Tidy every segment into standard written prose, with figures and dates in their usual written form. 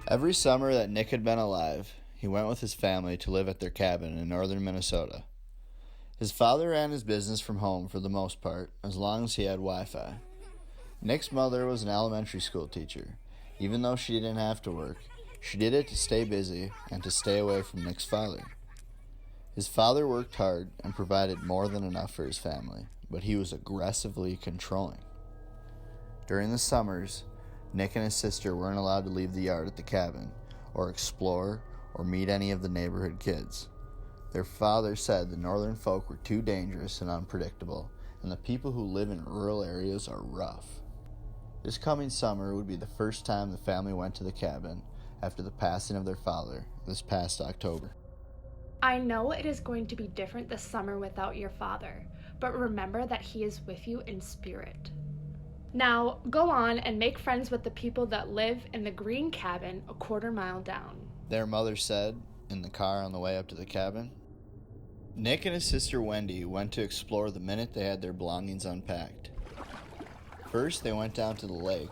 Every summer that Nick had been alive, he went with his family to live at their cabin in northern Minnesota. His father ran his business from home for the most part, as long as he had Wi-Fi. Nick's mother was an elementary school teacher. Even though she didn't have to work, she did it to stay busy and to stay away from Nick's father. His father worked hard and provided more than enough for his family, but he was aggressively controlling. During the summers, Nick and his sister weren't allowed to leave the yard at the cabin, or explore, or meet any of the neighborhood kids. Their father said the northern folk were too dangerous and unpredictable, and the people who live in rural areas are rough. This coming summer would be the first time the family went to the cabin after the passing of their father this past October. I know it is going to be different this summer without your father, but remember that he is with you in spirit. Now, go on and make friends with the people that live in the green cabin a quarter mile down, Their mother said in the car on the way up to the cabin. Nick and his sister Wendy went to explore the minute they had their belongings unpacked. First, they went down to the lake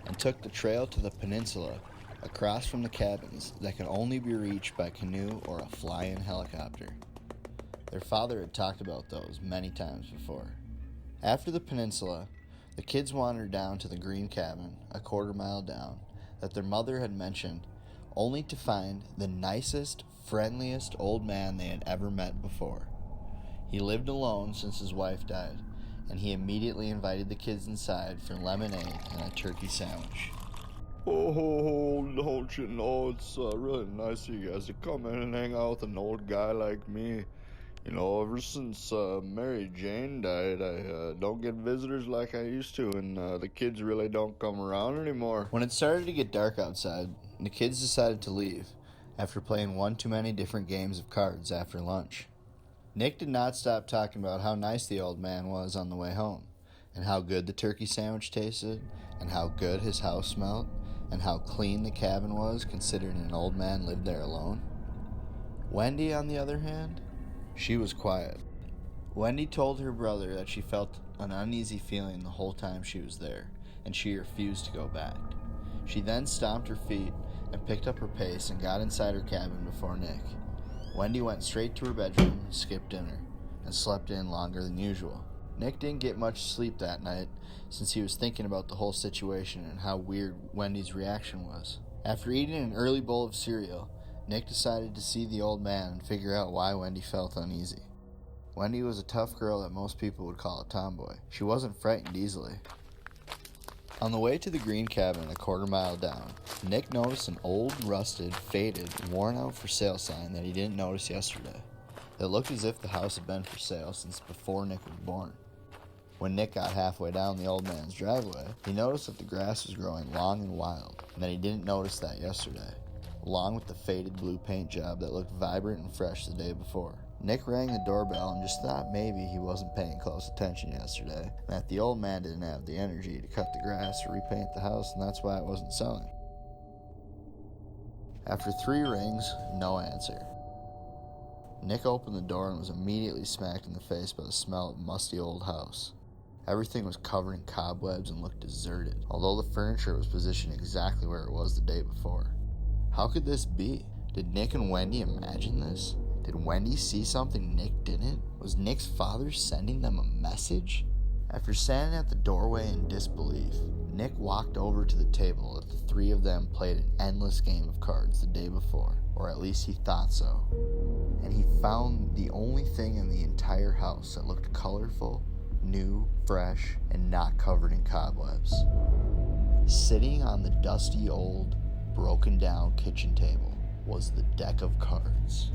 and took the trail to the peninsula across from the cabins that could only be reached by canoe or a fly-in helicopter. Their father had talked about those many times before. After the peninsula, the kids wandered down to the green cabin, a quarter mile down, that their mother had mentioned, only to find the nicest, friendliest old man they had ever met before. He lived alone since his wife died, and he immediately invited the kids inside for lemonade and a turkey sandwich. Oh, don't you know, it's really nice of you guys to come in and hang out with an old guy like me. You know, ever since Mary Jane died, I don't get visitors like I used to, and the kids really don't come around anymore. When it started to get dark outside, the kids decided to leave after playing one too many different games of cards after lunch. Nick did not stop talking about how nice the old man was on the way home, and how good the turkey sandwich tasted, and how good his house smelled, and how clean the cabin was considering an old man lived there alone. Wendy, on the other hand, she was quiet. Wendy told her brother that she felt an uneasy feeling the whole time she was there, and she refused to go back. She then stomped her feet and picked up her pace and got inside her cabin before Nick. Wendy went straight to her bedroom, skipped dinner, and slept in longer than usual. Nick didn't get much sleep that night since he was thinking about the whole situation and how weird Wendy's reaction was. After eating an early bowl of cereal, Nick decided to see the old man and figure out why Wendy felt uneasy. Wendy was a tough girl that most people would call a tomboy. She wasn't frightened easily. On the way to the green cabin a quarter mile down, Nick noticed an old, rusted, faded, worn-out for sale sign that he didn't notice yesterday. It looked as if the house had been for sale since before Nick was born. When Nick got halfway down the old man's driveway, he noticed that the grass was growing long and wild, and that he didn't notice that yesterday, along with the faded blue paint job that looked vibrant and fresh the day before. Nick rang the doorbell and just thought maybe he wasn't paying close attention yesterday, and that the old man didn't have the energy to cut the grass or repaint the house, and that's why it wasn't selling. After 3 rings, no answer. Nick opened the door and was immediately smacked in the face by the smell of a musty old house. Everything was covered in cobwebs and looked deserted, although the furniture was positioned exactly where it was the day before. How could this be? Did Nick and Wendy imagine this? Did Wendy see something Nick didn't? Was Nick's father sending them a message? After standing at the doorway in disbelief, Nick walked over to the table that the 3 of them played an endless game of cards the day before, or at least he thought so. And he found the only thing in the entire house that looked colorful, new, fresh, and not covered in cobwebs. Sitting on the dusty old, broken down kitchen table was the deck of cards.